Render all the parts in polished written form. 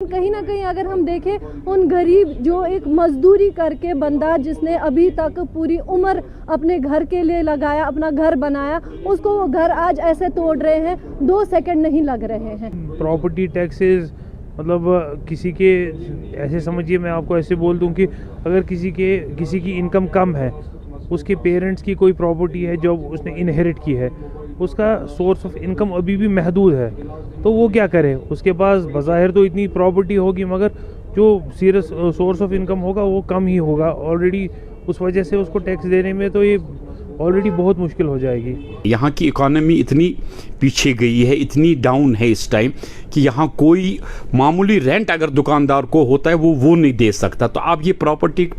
कहीं ना कहीं अगर हम देखें उन गरीब जो एक मजदूरी करके बंदा जिसने अभी तक पूरी उम्र अपने घर के लिए लगाया, अपना घर बनाया, उसको वो घर आज ऐसे तोड़ रहे हैं, 2 सेकंड नहीं लग रहे हैं। प्रॉपर्टी टैक्सेस मतलब किसी के ऐसे समझिए, मैं आपको ऐसे बोल दूं कि अगर किसी की इनकम कम है, उसके पेरेंट्स की कोई प्रॉपर्टी है जो उसने इनहेरिट की है, उसका सोर्स ऑफ इनकम अभी भी महदूद है, तो वो क्या करे? उसके पास बज़ाहिर तो इतनी प्रॉपर्टी होगी मगर जो सीरियस सोर्स ऑफ इनकम होगा वो कम ही होगा ऑलरेडी। उस वजह से उसको टैक्स देने में तो ये ऑलरेडी बहुत मुश्किल हो जाएगी। यहाँ की इकॉनमी इतनी पीछे गई है, इतनी डाउन है इस टाइम कि यहाँ कोई मामूली रेंट अगर दुकानदार को होता है वो नहीं दे सकता। तो आप ये प्रॉपर्टी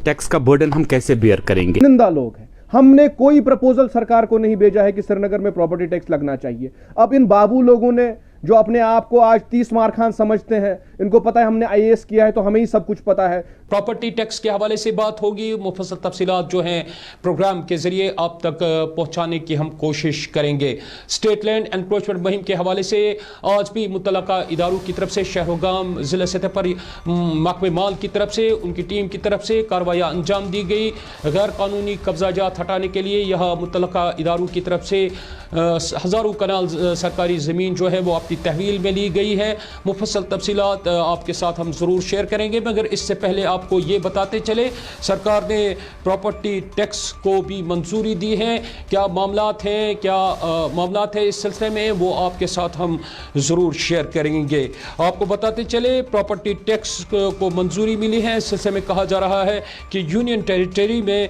टैक्स का बर्डन हम कैसे बेयर करेंगे? निंदा लोग हैं। हमने कोई प्रपोजल सरकार को नहीं भेजा है कि श्रीनगर में प्रॉपर्टी टैक्स लगना चाहिए। अब इन बाबू लोगों ने जो अपने आप को आज 30 मार खान समझते हैं, इनको पता है हमने आईएएस किया है तो हमें ही सब कुछ पता है। प्रॉपर्टी टैक्स के हवाले से बात होगी, मुफस्सल तफसीलात जो हैं प्रोग्राम के जरिए आप तक पहुंचाने की हम कोशिश करेंगे। स्टेट लैंड एनक्रोचमेंट मुहिम के हवाले से आज भी मुतल्लका इदारों की तरफ से शहरोगाम ज़िला सतह पर महकमे माल की तरफ से उनकी टीम की तरफ से कार्रवाइयाँ अंजाम दी गई। गैर कानूनी कब्जाजात हटाने के लिए यहाँ मुतल्लका इदारों की तरफ से हज़ारों कनाल सरकारी ज़मीन जो है वो अपनी तहवील में ली गई है। मुफस्सल तफसीलात आपके साथ हम ज़रूर शेयर करेंगे, मगर इससे पहले आपको ये बताते चले सरकार ने प्रॉपर्टी टैक्स को भी मंजूरी दी है। क्या मामलात हैं इस सिलसिले में, वो आपके साथ हम ज़रूर शेयर करेंगे। आपको बताते चले प्रॉपर्टी टैक्स को मंजूरी मिली है। इस सिलसिले में कहा जा रहा है कि यूनियन टेरिटरी में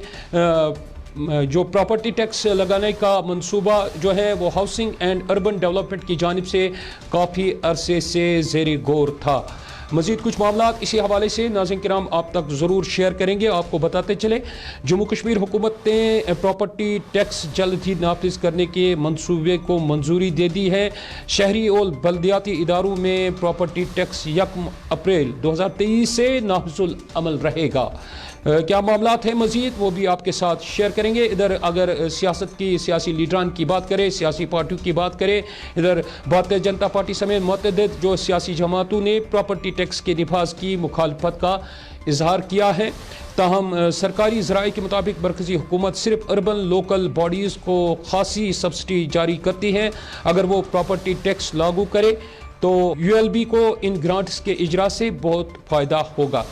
जो प्रॉपर्टी टैक्स लगाने का मंसूबा जो है वो हाउसिंग एंड अर्बन डेवलपमेंट की जानिब से काफ़ी अरसे से ज़ेरे गौर था। मज़ीद कुछ मामलात इसी हवाले से नाज़रीन किराम आप तक ज़रूर शेयर करेंगे। आपको बताते चले जम्मू कश्मीर हुकूमत ने प्रॉपर्टी टैक्स जल्द ही नाफिज करने के मंसूबे को मंजूरी दे दी है। शहरी और बल्दियाती इदारों में प्रॉपर्टी टैक्स 1 अप्रैल 2023 से नाफिजुल अमल रहेगा। क्या मामलात हैं मज़ीद वो भी आपके साथ शेयर करेंगे। इधर अगर सियासी लीडरान की बात करें, सियासी पार्टियों की बात करें, इधर भारतीय जनता पार्टी समेत मुतअद्दिद जो सियासी जमातों ने प्रॉपर्टी टैक्स के निफाज की मुखालफत का इजहार किया है। ताहम सरकारी ज़राए के मुताबिक मरकज़ी हुकूमत सिर्फ अर्बन लोकल बॉडीज़ को खासी सब्सिडी जारी करती है। अगर वो प्रॉपर्टी टैक्स लागू करे तो यूएलबी को इन ग्रांट्स के इजरा से बहुत फ़ायदा होगा।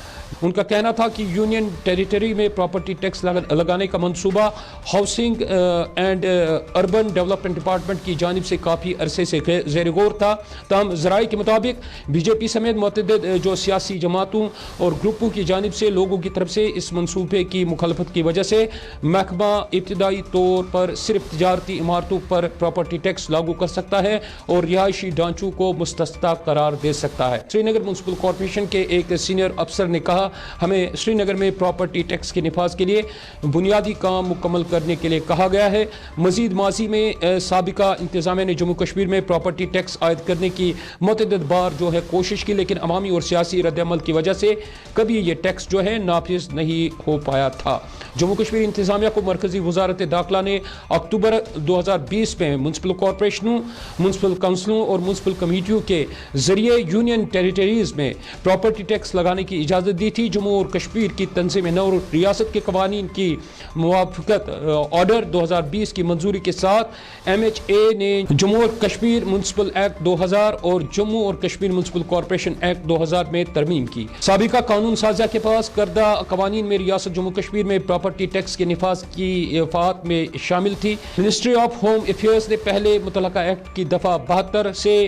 उनका कहना था कि यूनियन टेरिटरी में प्रॉपर्टी टैक्स लगाने का मंसूबा housing and urban development department की जानिब से काफ़ी अरसे से ज़ेर गौर था। तमाम ज़राए के मुताबिक बीजेपी समेत मुतअद्दिद जो सियासी जमातों और ग्रुपों की जानिब से लोगों की तरफ से इस मंसूबे की मुखालफत की वजह से महकमा इब्तदाई तौर पर सिर्फ तिजारती इमारतों पर प्रॉपर्टी टैक्स लागू कर सकता है और रिहायशी ढांचों को मुस्तस्ना करार दे सकता है। श्रीनगर म्युनिसिपल कॉरपोरेशन के एक सीनियर अफसर ने कहा, हमें श्रीनगर में प्रॉपर्टी टैक्स के निफाज के लिए बुनियादी काम मुकम्मल करने के लिए कहा गया है। मजीद माजी में साबिका इंतजामिया ने जम्मू कश्मीर में प्रॉपर्टी टैक्स आयद करने की मुतअद्दिद बार जो है कोशिश की, लेकिन अवामी और सियासी रद्द-ए-अमल की वजह से कभी ये टैक्स जो है नाफिज नहीं हो पाया था। जम्मू कश्मीर इंतजामिया को मरकजी वजारत दाखिला ने अक्टूबर 2020 में म्युनिसिपल कॉरपोरेशनों, म्युनिसिपल काउंसिलों और म्युनिसिपल कमेटियों के जरिए यूनियन टेरिटरीज में प्रॉपर्टी टैक्स लगाने की इजाज़त दी थी। जम्मू और कश्मीर की तंजीम नौ रियासत के कवानीन की मुवाफकत ऑर्डर 2020 की मंजूरी के साथ MHA ने जम्मू और कश्मीर म्युनिसिपल एक्ट 2000 और जम्मू और कश्मीर म्युनिसिपल कॉरपोरेशन एक्ट 2000 में तरमीम की। साबिका कानून साजा के पास करदा कवानीन में रियासत जम्मू कश्मीर में प्रॉपर्टी टैक्स के निफाज की वफात में शामिल थी। मिनिस्ट्री ऑफ होम अफेयर्स ने पहले मुतल्लका एक्ट की दफ़ा 72 से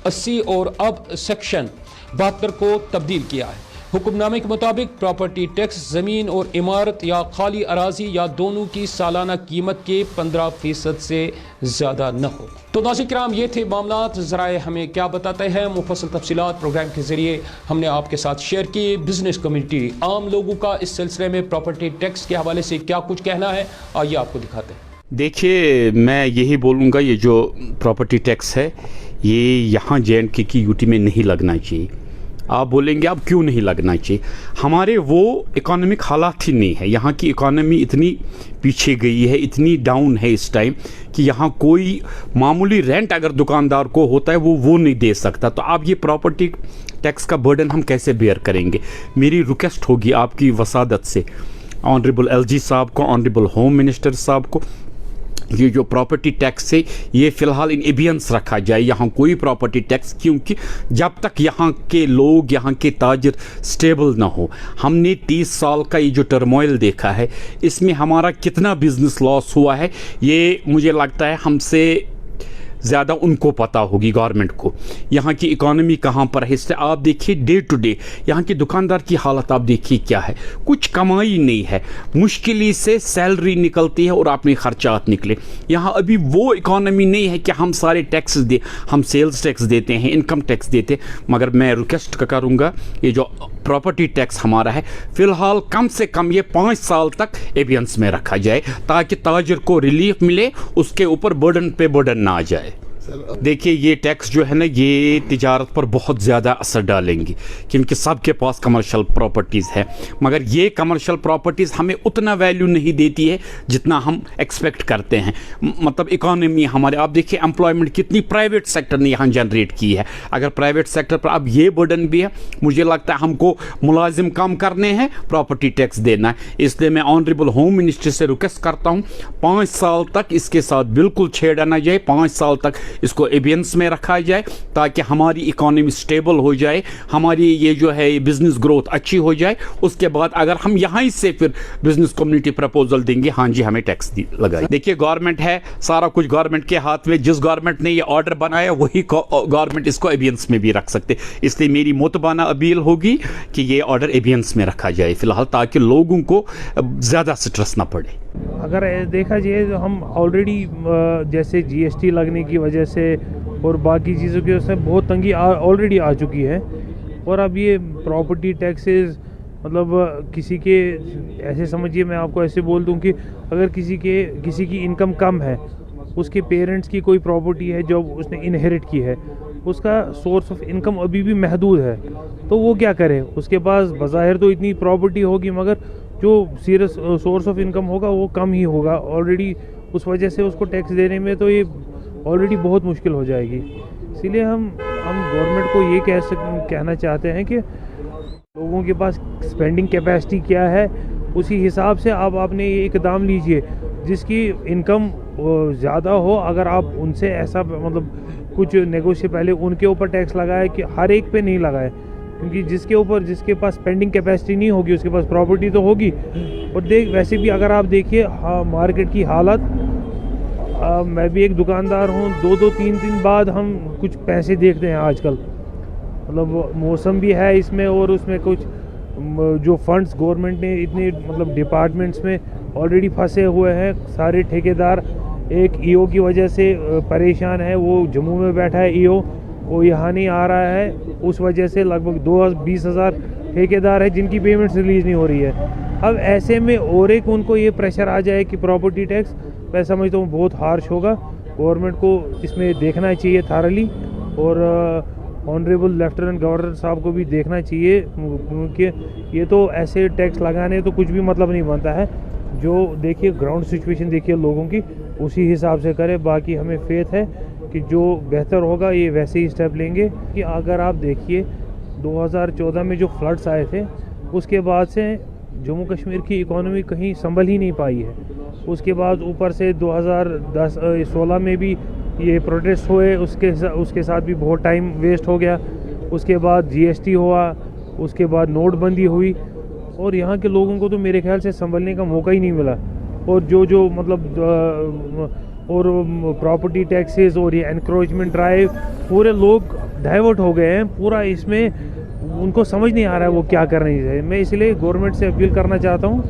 80 और अब सेक्शन 72 को तब्दील किया है। हुक्मनामे के मुताबिक प्रॉपर्टी टैक्स ज़मीन और इमारत या खाली अराजी या दोनों की सालाना कीमत के 15% से ज़्यादा न हो। तो नाज़रीन किराम ये थे मामलात, ज़राए हमें क्या बताते हैं। मुफस्सल तफसीलात प्रोग्राम के ज़रिए हमने आपके साथ शेयर की। बिजनेस कम्युनिटी, आम लोगों का इस सिलसिले में प्रॉपर्टी टैक्स के हवाले से क्या कुछ कहना है, आइए आपको दिखाते हैं। देखिए, मैं यही बोलूँगा, ये जो प्रॉपर्टी टैक्स है ये यहाँ JNK की यूटी में नहीं लगना चाहिए। आप बोलेंगे अब क्यों नहीं लगना चाहिए? हमारे वो इकोनॉमिक हालात ही नहीं है। यहाँ की इकोनॉमी इतनी पीछे गई है, इतनी डाउन है इस टाइम कि यहाँ कोई मामूली रेंट अगर दुकानदार को होता है वो नहीं दे सकता। तो आप ये प्रॉपर्टी टैक्स का बर्डन हम कैसे बेयर करेंगे। मेरी रिक्वेस्ट होगी आपकी वसादत से ऑनरेबल LG साहब को, ऑनरेबल होम मिनिस्टर साहब को, ये जो प्रॉपर्टी टैक्स है ये फ़िलहाल इन एबियंस रखा जाए, यहाँ कोई प्रॉपर्टी टैक्स, क्योंकि जब तक यहाँ के लोग, यहाँ के ताजर स्टेबल ना हो। हमने 30 साल का ये जो टर्मोइल देखा है, इसमें हमारा कितना बिजनेस लॉस हुआ है ये मुझे लगता है हमसे ज़्यादा उनको पता होगी, गवर्नमेंट को, यहाँ की इकोनॉमी कहाँ पर है। इससे आप देखिए डे टू डे यहाँ के दुकानदार की हालत आप देखिए क्या है, कुछ कमाई नहीं है, मुश्किल से सैलरी निकलती है और अपने खर्चात निकले। यहाँ अभी वो इकोनॉमी नहीं है कि हम सारे टैक्स दे, हम सेल्स टैक्स देते हैं, इनकम टैक्स देते, मगर मैं रिक्वेस्ट करूँगा ये जो प्रॉपर्टी टैक्स हमारा है फ़िलहाल कम से कम ये 5 साल तक एबियंस में रखा जाए, ताकि ताजर को रिलीफ मिले, उसके ऊपर बर्डन पे बर्डन ना आ जाए। देखिए ये टैक्स जो है ना ये तिजारत पर बहुत ज़्यादा असर डालेंगी, क्योंकि सबके पास कमर्शियल प्रॉपर्टीज़ है, मगर ये कमर्शियल प्रॉपर्टीज़ हमें उतना वैल्यू नहीं देती है जितना हम एक्सपेक्ट करते हैं। मतलब इकोनॉमी हमारे, आप देखिए एम्प्लॉयमेंट कितनी प्राइवेट सेक्टर ने यहाँ जनरेट की है। अगर प्राइवेट सेक्टर पर अब ये बर्डन भी है, मुझे लगता है हमको मुलाजिम कम करने हैं, प्रॉपर्टी टैक्स देना है। इसलिए मैं ऑनरेबल होम मिनिस्टर से रिक्वेस्ट करता हूँ 5 साल तक इसके साथ बिल्कुल छेड़ा ना जाए, 5 साल तक इसको एबियंस में रखा जाए, ताकि हमारी इकोनॉमी स्टेबल हो जाए, हमारी ये जो है बिजनेस ग्रोथ अच्छी हो जाए। उसके बाद अगर हम यहाँ से फिर बिजनेस कम्युनिटी प्रपोजल देंगे, हाँ जी हमें टैक्स लगाए। देखिए गवर्नमेंट है, सारा कुछ गवर्नमेंट के हाथ में, जिस गवर्नमेंट ने ये ऑर्डर बनाया वही गवर्नमेंट इसको एबियंस में भी रख सकते। इसलिए मेरी मोतबाना अपील होगी कि ये ऑर्डर एबियंस में रखा जाए फ़िलहाल, ताकि लोगों को ज़्यादा स्ट्रेस ना पड़े। अगर देखा जाए तो हम ऑलरेडी जैसे GST लगने की वजह से और बाकी चीज़ों की वजह से बहुत तंगी ऑलरेडी आ चुकी है, और अब ये प्रॉपर्टी टैक्सेस मतलब किसी के, ऐसे समझिए मैं आपको ऐसे बोल दूं कि अगर किसी की इनकम कम है, उसके पेरेंट्स की कोई प्रॉपर्टी है जो उसने इनहेरिट की है, उसका सोर्स ऑफ इनकम अभी भी महदूद है, तो वो क्या करे। उसके पास बज़ाहिर तो इतनी प्रॉपर्टी होगी, मगर जो सीरियस सोर्स ऑफ इनकम होगा वो कम ही होगा ऑलरेडी। उस वजह से उसको टैक्स देने में तो ये ऑलरेडी बहुत मुश्किल हो जाएगी। इसीलिए हम गवर्नमेंट को ये कहना चाहते हैं कि लोगों के पास स्पेंडिंग कैपेसिटी क्या है, उसी हिसाब से आपने ये इकदाम लीजिए। जिसकी इनकम ज़्यादा हो, अगर आप उनसे ऐसा मतलब कुछ नेगोशिएट पहले उनके ऊपर टैक्स लगाए कि हर एक पे नहीं लगाए, क्योंकि जिसके पास स्पेंडिंग कैपेसिटी नहीं होगी उसके पास प्रॉपर्टी तो होगी। और वैसे भी अगर आप देखिए मार्केट की हालत, मैं भी एक दुकानदार हूँ, 2-3 दिन बाद हम कुछ पैसे देखते हैं आजकल। मतलब मौसम भी है इसमें, और उसमें कुछ जो फंड्स गवर्नमेंट ने इतने मतलब डिपार्टमेंट्स में ऑलरेडी फंसे हुए हैं। सारे ठेकेदार एक EO की वजह से परेशान है, वो जम्मू में बैठा है EO, वो यहाँ नहीं आ रहा है। उस वजह से लगभग 20,000 ठेकेदार है जिनकी पेमेंट्स रिलीज़ नहीं हो रही है। अब ऐसे में और एक उनको ये प्रेशर आ जाए कि प्रॉपर्टी टैक्स, मैं समझता हूँ बहुत हार्श होगा। गवर्नमेंट को इसमें देखना चाहिए थारली, और ऑनरेबल लेफ्टिनेंट गवर्नर साहब को भी देखना चाहिए, क्योंकि ये तो ऐसे टैक्स लगाने तो कुछ भी मतलब नहीं बनता है। जो देखिए ग्राउंड सिचुएशन देखिए लोगों की, उसी हिसाब से करें। बाकी हमें फेथ है कि जो बेहतर होगा ये वैसे ही स्टेप लेंगे। कि अगर आप देखिए 2014 में जो फ्लड्स आए थे, उसके बाद से जम्मू कश्मीर की इकोनॉमी कहीं संभल ही नहीं पाई है। उसके बाद ऊपर से 2016 में भी ये प्रोटेस्ट हुए, उसके साथ भी बहुत टाइम वेस्ट हो गया। उसके बाद GST हुआ, उसके बाद नोटबंदी हुई, और यहाँ के लोगों को तो मेरे ख्याल से संभलने का मौका ही नहीं मिला। और जो मतलब और प्रॉपर्टी टैक्सेस और ये एनक्रोचमेंट ड्राइव, पूरे लोग डाइवर्ट हो गए हैं पूरा इसमें, उनको समझ नहीं आ रहा है वो क्या करना चाहिए। मैं इसलिए गवर्नमेंट से अपील करना चाहता हूँ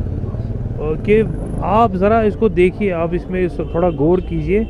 कि आप ज़रा इसको देखिए, आप इसमें थोड़ा गौर कीजिए,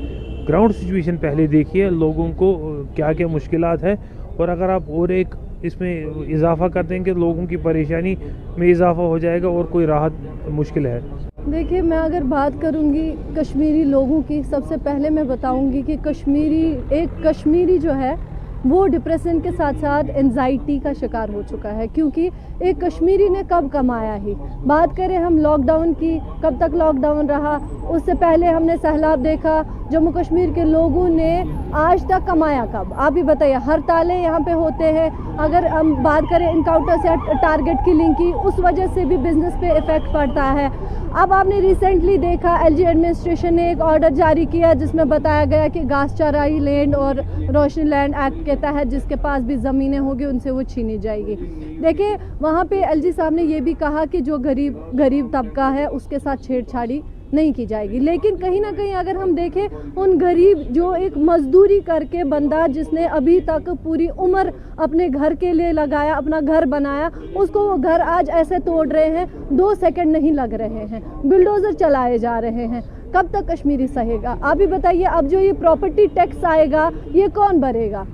ग्राउंड सिचुएशन पहले देखिए, लोगों को क्या क्या मुश्किलात है, और अगर आप और एक इसमें इजाफा कर देंगे लोगों की परेशानी में इजाफा हो जाएगा और कोई राहत मुश्किल है। देखिए, मैं अगर बात करूंगी कश्मीरी लोगों की, सबसे पहले मैं बताऊंगी कि कश्मीरी जो है वो डिप्रेशन के साथ साथ एंजाइटी का शिकार हो चुका है, क्योंकि एक कश्मीरी ने कब कमाया ही। बात करें हम लॉकडाउन की, कब तक लॉकडाउन रहा, उससे पहले हमने सैलाब देखा, जम्मू कश्मीर के लोगों ने आज तक कमाया कब, आप ही बताइए। हड़तालें यहाँ पे होते हैं, अगर हम बात करें इनकाउंटर से टारगेट किलिंग की, उस वजह से भी बिजनेस पे इफेक्ट पड़ता है। अब आपने रिसेंटली देखा एलजी एडमिनिस्ट्रेशन ने एक ऑर्डर जारी किया जिसमें बताया गया कि घास चराई लैंड और रोशनी लैंड एक्ट के तहत जिसके पास भी ज़मीनें होंगी उनसे वो छीनी जाएगी। देखिए वहाँ पे एलजी साहब ने ये भी कहा कि जो गरीब तबका है उसके साथ छेड़छाड़ी नहीं की जाएगी, लेकिन कहीं ना कहीं अगर हम देखें उन गरीब जो एक मजदूरी करके बंदा जिसने अभी तक पूरी उम्र अपने घर के लिए लगाया, अपना घर बनाया, उसको वो घर आज ऐसे तोड़ रहे हैं, 2 सेकंड नहीं लग रहे हैं, बुलडोजर चलाए जा रहे हैं। कब तक कश्मीरी सहेगा? आप ही बताइए। अब जो ये प्रॉपर्टी टैक्स आएगा ये कौन भरेगा?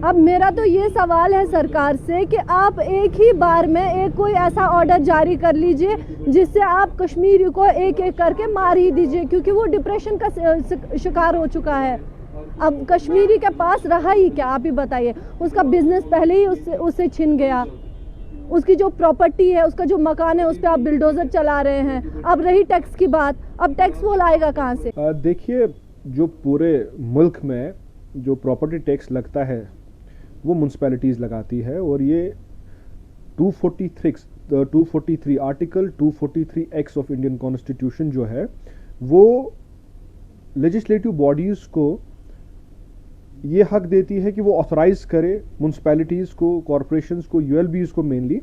अब मेरा तो ये सवाल है सरकार से कि आप एक ही बार में एक कोई ऐसा ऑर्डर जारी कर लीजिए जिससे आप कश्मीरी को एक एक करके मार ही दीजिए, क्योंकि वो डिप्रेशन का शिकार हो चुका है। अब कश्मीरी के पास रहा ही क्या, आप ही बताइए। उसका बिजनेस पहले ही उससे छिन गया, उसकी जो प्रॉपर्टी है, उसका जो मकान है, उस पर आप बिल्डोजर चला रहे हैं। अब रही टैक्स की बात, अब टैक्स वो लाएगा कहाँ से? देखिए, जो पूरे मुल्क में जो प्रॉपर्टी टैक्स लगता है वो म्यूनसिपैलिटीज़ लगाती है, और ये 243 article 243 act of Indian constitution जो है वो लेजिस्लेटिव बॉडीज़ को ये हक देती है कि वो ऑथराइज करे म्यूनसिपैलिटीज़ को, कॉरपोरेशंस को, यूएलबीज़ को मेनली,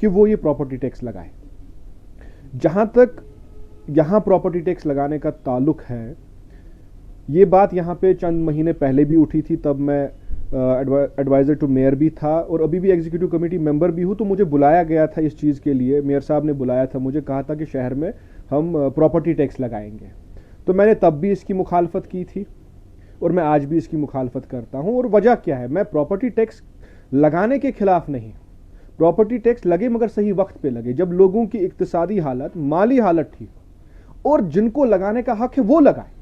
कि वो ये प्रॉपर्टी टैक्स लगाए। जहाँ तक यहाँ प्रॉपर्टी टैक्स लगाने का ताल्लुक है, ये बात यहाँ पे चंद महीने पहले भी उठी थी, तब मैं एडवाइज़र टू मेयर भी था और अभी भी एग्जीक्यूटिव कमेटी मेंबर भी हूँ। तो मुझे बुलाया गया था इस चीज़ के लिए, मेयर साहब ने बुलाया था, मुझे कहा था कि शहर में हम प्रॉपर्टी टैक्स लगाएंगे। तो मैंने तब भी इसकी मुखालफत की थी और मैं आज भी इसकी मुखालफत करता हूँ। और वजह क्या है? मैं प्रॉपर्टी टैक्स लगाने के खिलाफ नहीं, प्रॉपर्टी टैक्स लगे मगर सही वक्त पे लगे, जब लोगों की इक्तिसादी हालत, माली हालत ठीक, और जिनको लगाने का हक है वो लगाए।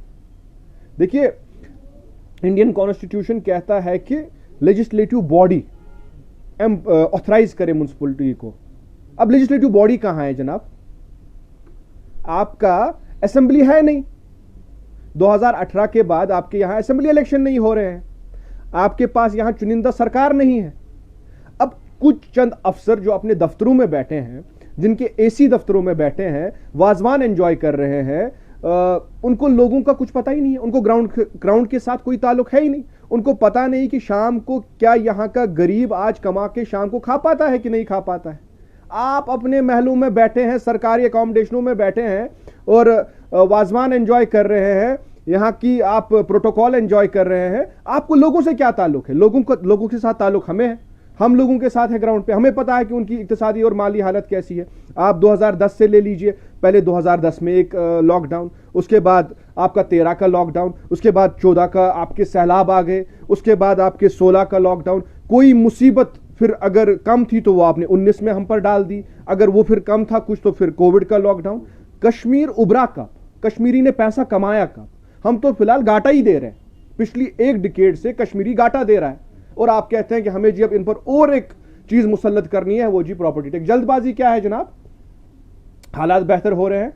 देखिए, इंडियन कॉन्स्टिट्यूशन कहता है कि लेजिस्लेटिव बॉडी ऑथराइज करे म्युनिसिपैलिटी को। अब लेजिस्लेटिव बॉडी कहां है जनाब? आपका असेंबली है नहीं। 2018 के बाद आपके यहां असेंबली इलेक्शन नहीं हो रहे हैं, आपके पास यहां चुनिंदा सरकार नहीं है। अब कुछ चंद अफसर जो अपने दफ्तरों में बैठे हैं, जिनके एसी दफ्तरों में बैठे हैं, वाजवान एंजॉय कर रहे हैं, उनको लोगों का कुछ पता ही नहीं है, उनको ग्राउंड के साथ कोई ताल्लुक है ही नहीं। उनको पता नहीं कि शाम को क्या यहाँ का गरीब आज कमा के शाम को खा पाता है कि नहीं खा पाता है। आप अपने महलों में बैठे हैं, सरकारी अकोमोडेशनों में बैठे हैं और वाजवान एंजॉय कर रहे हैं, यहाँ की आप प्रोटोकॉल एंजॉय कर रहे हैं। आपको लोगों से क्या ताल्लुक है? लोगों के साथ ताल्लुक हमें है, हम लोगों के साथ है ग्राउंड पे, हमें पता है कि उनकी इक्तिसादी और माली हालत कैसी है। आप 2010 से ले लीजिए, पहले 2010 में एक लॉकडाउन, उसके बाद आपका 13 का लॉकडाउन, उसके बाद 14 का आपके सैलाब आ गए, उसके बाद आपके 16 का लॉकडाउन। कोई मुसीबत फिर अगर कम थी तो वो आपने 19 में हम पर डाल दी, अगर वो फिर कम था कुछ तो फिर कोविड का लॉकडाउन। कश्मीर उभरा कब? कश्मीरी ने पैसा कमाया कब? हम तो फिलहाल घाटा ही दे रहे हैं, पिछली एक डिकेड से कश्मीरी घाटा दे रहा है, और आप कहते हैं कि हमें जी अब इन पर और एक चीज मुसल्लत करनी है, वो जी प्रॉपर्टी टैक्स। जल्दबाजी क्या है जनाब? हालात बेहतर हो रहे हैं,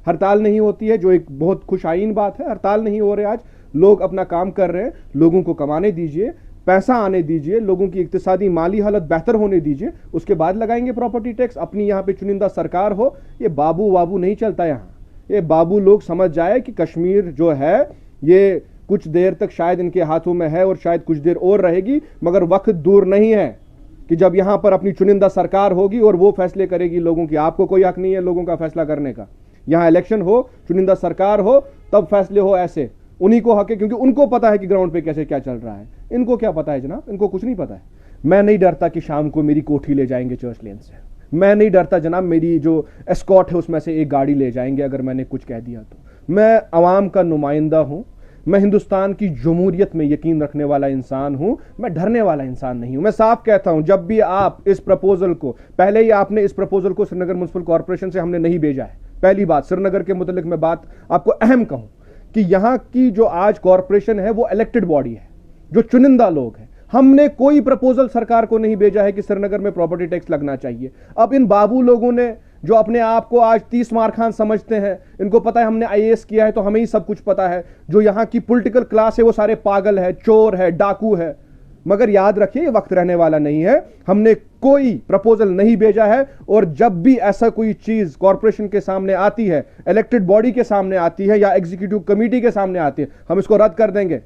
हड़ताल नहीं होती है, जो एक बहुत खुशाइन बात है। हड़ताल नहीं हो रहे, आज लोग अपना काम कर रहे हैं, लोगों को कमाने दीजिए, पैसा आने दीजिए, लोगों की इक्तिसादी माली हालत बेहतर होने दीजिए, उसके बाद लगाएंगे प्रॉपर्टी टैक्स। अपनी यहाँ पे चुनिंदा सरकार हो, ये बाबू वाबू नहीं चलता यहाँ। ये बाबू लोग समझ जाए कि कश्मीर जो है ये कुछ देर तक शायद इनके हाथों में है और शायद कुछ देर और रहेगी, मगर वक्त दूर नहीं है कि जब यहां पर अपनी चुनिंदा सरकार होगी और वो फैसले करेगी लोगों की। आपको कोई हक नहीं है लोगों का फैसला करने का। यहां इलेक्शन हो, चुनिंदा सरकार हो, तब फैसले हो ऐसे, उन्हीं को हक है, क्योंकि उनको पता है कि ग्राउंड पे कैसे क्या चल रहा है। इनको क्या पता है जनाब? इनको कुछ नहीं पता है। मैं नहीं डरता कि शाम को मेरी कोठी ले जाएंगे चर्च लेन से, मैं नहीं डरता जनाब मेरी जो एस्कॉर्ट है उसमें से एक गाड़ी ले जाएंगे अगर मैंने कुछ कह दिया तो। मैं अवाम का नुमाइंदा हूं, मैं हिंदुस्तान की जमहूरियत में यकीन रखने वाला इंसान हूं, मैं डरने वाला इंसान नहीं हूं। मैं साफ कहता हूं, जब भी आप इस प्रपोजल को, पहले ही आपने इस प्रपोजल को श्रीनगर म्युनिसिपल कॉर्पोरेशन से हमने नहीं भेजा है। पहली बात, श्रीनगर के मुतालिक मैं बात आपको अहम कहूं कि यहां की जो आज कॉर्पोरेशन है वो इलेक्टेड बॉडी है, जो चुनिंदा लोग हैं। हमने कोई प्रपोजल सरकार को नहीं भेजा है कि श्रीनगर में प्रॉपर्टी टैक्स लगना चाहिए। अब इन बाबू लोगों ने जो अपने आप को आज 30 मार खान समझते हैं, इनको पता है हमने आईएएस किया है तो हमें ही सब कुछ पता है। जो यहाँ की पॉलिटिकल क्लास है वो सारे पागल है, चोर है, डाकू है। मगर याद रखिए ये वक्त रहने वाला नहीं है। हमने कोई प्रपोजल नहीं भेजा है और जब भी ऐसा कोई चीज कॉर्पोरेशन के सामने आती है, इलेक्टेड बॉडी के सामने आती है या एग्जीक्यूटिव कमेटी के सामने आती है, हम इसको रद्द कर देंगे।